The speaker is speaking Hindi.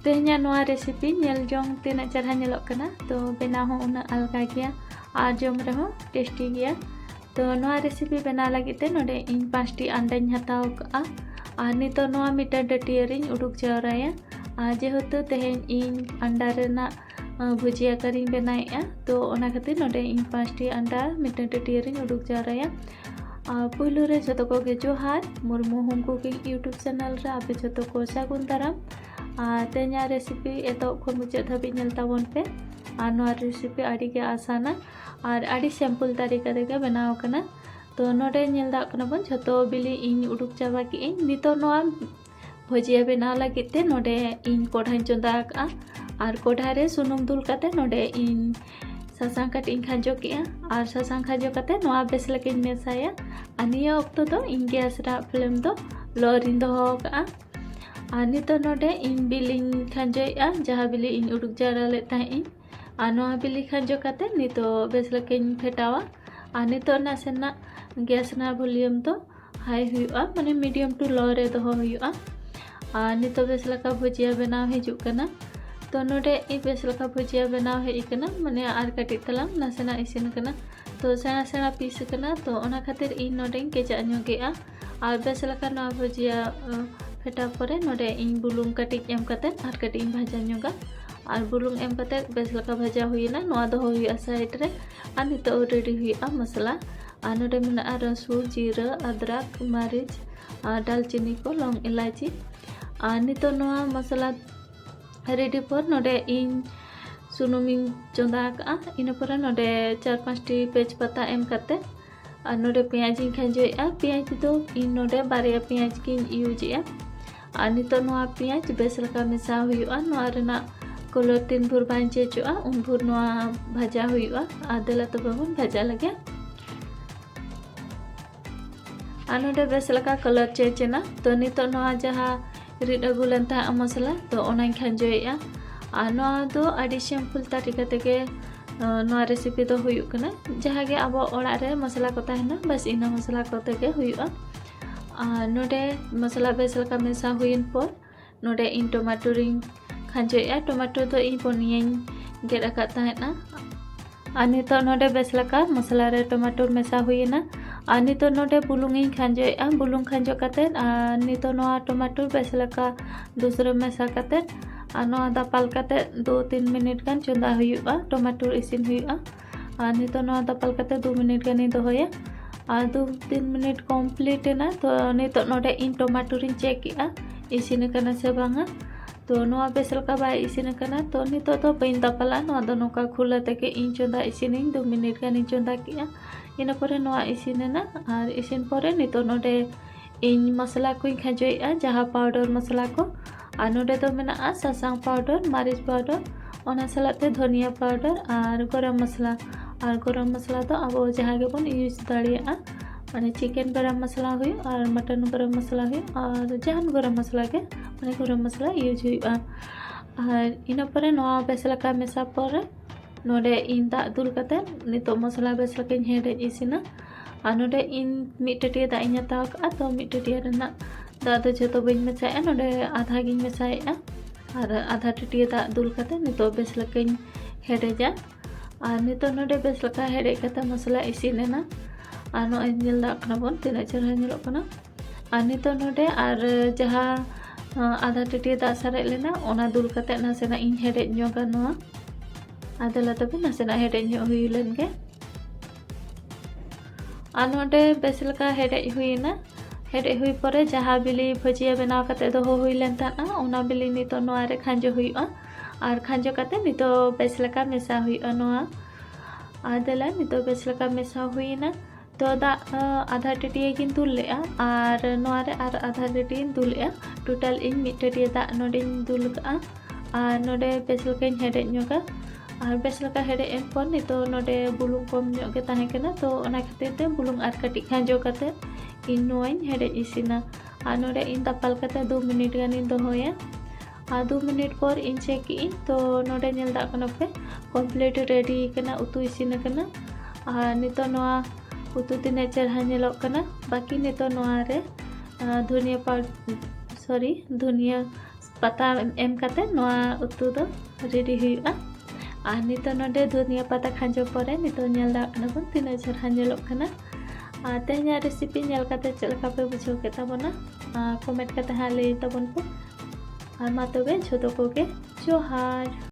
तेहnya नोआ रेसिपी नेल जोंग तीना चरहा नेलोग कना तो बेना हो उना अलगा गया और जोम रहो टेस्टी गया। तो नोआ रेसिपी बना लगी ते नोडे इन 5टी अंडानी हताव का और नितो नोआ मिटा डटियरिंग उडुक जावराया और जेहेतु तेहेन इन अंडा रेना भुजिया करिंग बनाया तो ओना खातिर नोडे इन 5टी अंडा मिटा डटियरिंग उडुक जावराया। पुलू रे जतो को गे जोहार Murmu home cooking YouTube channel रे आपे जतो को सागुन दाराम। तेहnya रेसिपी एतो खन मुचाद धाबी नेल ताबोन पे और नोआ रेसिपी आड़ी गे आसाना और आड़ी सिंपल तरीका तेगे बनाव कना। तो नोडे नेल दा कना बन जतो बिली इन उडुक चाबा की इन नितो नोआ भुजिया बनाव लगी ते नोडे इन कोढ़ाई चंदा का और कोढ़ा रे सुनुम दुल काते नोडे इन सासांग कटिंग खाजो किया और सासांग खाजो काते नोआ बेस लगे मेसाया और निया ऑक्तो दो इन गैस रा फ्लेम दो लोरिन दोहो का और नितो नोडे इन बिलिंग खाजोया जहाँ बिली इन उडुक जारा ले ताइन और नोआ बिली खाजो काते नितो बेस लगे फेटावा और नितो नासेना गैस ना वॉल्यूम तो हाई हुआ माने मीडियम टू लो रे दोहो हुआ और नितो बेस लगा भुजिया बनाव हिजुक कना। तो नोडे इ बेस लगा भुजिया बनाव हेज कना माने आर कटी तलांग नासेना इसिन कना तो सेना सेना पीस कना तो ओना खातिर इन नोडे केचा ᱧᱚᱜᱮᱜᱼᱟ और बेस लगा नोआ भुजिया फेटा परे नोडे इन बुलुंग कटिंग एम कते आर कटिंग भाजा ᱧᱚᱜᱟ और बुलुंग एम कते बेस लगा भाजा हुईना नोआ दो हुईआ साइड रे और नितो रेडी हुईआ मसला और नोडे मेना रसुन जीरा अदरक मरीच दालचीनी को लौंग इलायची और नितो नोआ मसला रेडी पर नोडे इन सुनुमिंग चंदा का इन पर नोडे 4-5टी तेजपत्ता एम कते और नोडे पेंयाज खाजोया पेंयाज दो इन नोडे बारिया पेंयाज की यूजेया और नितो नोआ पेंयाज बेस लगा मेसा हुआ नोआ रेना कलर 3 भुर बां चेंजोआ उन भुर नोआ भाजा हुआ आदेला तो बबन भाजा लगे और नोडे बेस लगा कलर चेंज ना तो नितो नोआ जहाँ रिड अगुलन ता मसला तो ओना खाजोया और नोआ दो आड़ी सिंपल तरीका तेगे नोआ रेसिपी दो हुयुक कना जहाँ गे अब ओड़ा रे मसला को ताहेना बस इना मसला को तेगे हुयुआ और नोडे मसला बेस लगा मेसा हुइन पर नोडे इन टमाटो रिंग खाजोया टमाटो दो इन पोनियन गेट अका ताहेना और नितो नोडे बेस लगा मसला रे टमाटो मेसा हुइना और नितो नोडे बुलुंग खाजोया बुलुंग खाजो काते नितो नोआ टमाटो बेस लगा दूसरे मेसा काते और नोआ दापाल काते 2-3 मिनट गान चंदा हुआ टमाटो इसिन हुआ और नितो नोआ दापाल काते 2 मिनट गानी दोहोया और 2-3 मिनट कम्प्लीट ना तो नितो नोडे इन टमाटो रिन चेकिया इसिन कना से बांगा तो नोआ बेस लगा बाय इसिन कना तो नितो तो बइन दापाला नोआ दो नोका खुला तेके इन चंदा इसिन 2 मिनट गानी चंदा किया इन पर नोआ इसिन ना और इसिन पर नितो नोडे इन मसला को खाजोया जहाँ पाउडर मसला को और नोडे तो मेना सासांग पाउडर मरीच पाउडर ओना सलाते धनिया पाउडर और गरम मसला तो अब जहाँ के बन यूज दाड़िया माने चिकेन गरम मसला हुई और मटन गरम मसला हुई और जहान गरम मसला के माने गरम मसला यूज हुआ और इन पर नोआ बेस लगा मेसा पर नोडे इन दा दुल कते नितो मसला बेस लगे हेडे इसिना और नोडे इन मिटटिया दा इन हताव का तो मिटटिया रेना दा दो जतो बइन मेसाया नोडे आधा गिन मेसाया और आधा टटिया दा दुल कते नितो बेस लगे हेडे जा और नितो नोडे बेस लगा हेडे कते मसला इसिनेना और नो नेल दा कना बन तिना चरहा नेलो कना और नितो नोडे और जहाँ आधा टटिया दा सारे लेना ओना दुल कते नासेना इन हेडे ᱧᱚᱜᱟ नोआ आदेला तब नासेना हेडे हुई लेनगे और नोडे बेस लगा हेडे हुईना हेडे हुई परे जहाँ बिली भुजिया बनाव काते दोहो हुई लेन ताना ओना बिली नितो नोआ रे खांजो हुईआ और खांजो काते नितो बेस लगा मेसा हुईआ नोआ आदेला नितो बेस लगा मेसा हुईना तो दा आधा टटिया गिन दुल लेआ और नोआ रे और आधा टटिया दुल टोटल इन मिड टटिया दा नोडे दुल का और नोडे बेस लगा हेडे ᱧᱚᱜᱟ और बेस लगा हेडे एम पर नितो नोडे बुलुंग कम ᱧᱚᱜ ताहे कना तो ओना खातिर ते बुलुंग आर कटी खाजो काते इन नोआइन हेडे इसिना और नोडे इन दापाल काते 2 मिनट गानी दोहोया और 2 मिनट पर इन चेक इन तो नोडे नेल दा कना पे कंप्लीट रेडी कना उतु इसिन कना और नितो नोआ उतु तिने चरहा नेलोग कना बाकी नितो नोआ रे धनिया धनिया pata em kate noa utu do ready huyu nito node dunia pata khanjo pore nito nyel da kana pun tina chara nyelok kana tehnya resipi nyel kate chel leka pe bujhau ke tabona comment kate ha lei tabon pe ma tobe jhoto koge johar।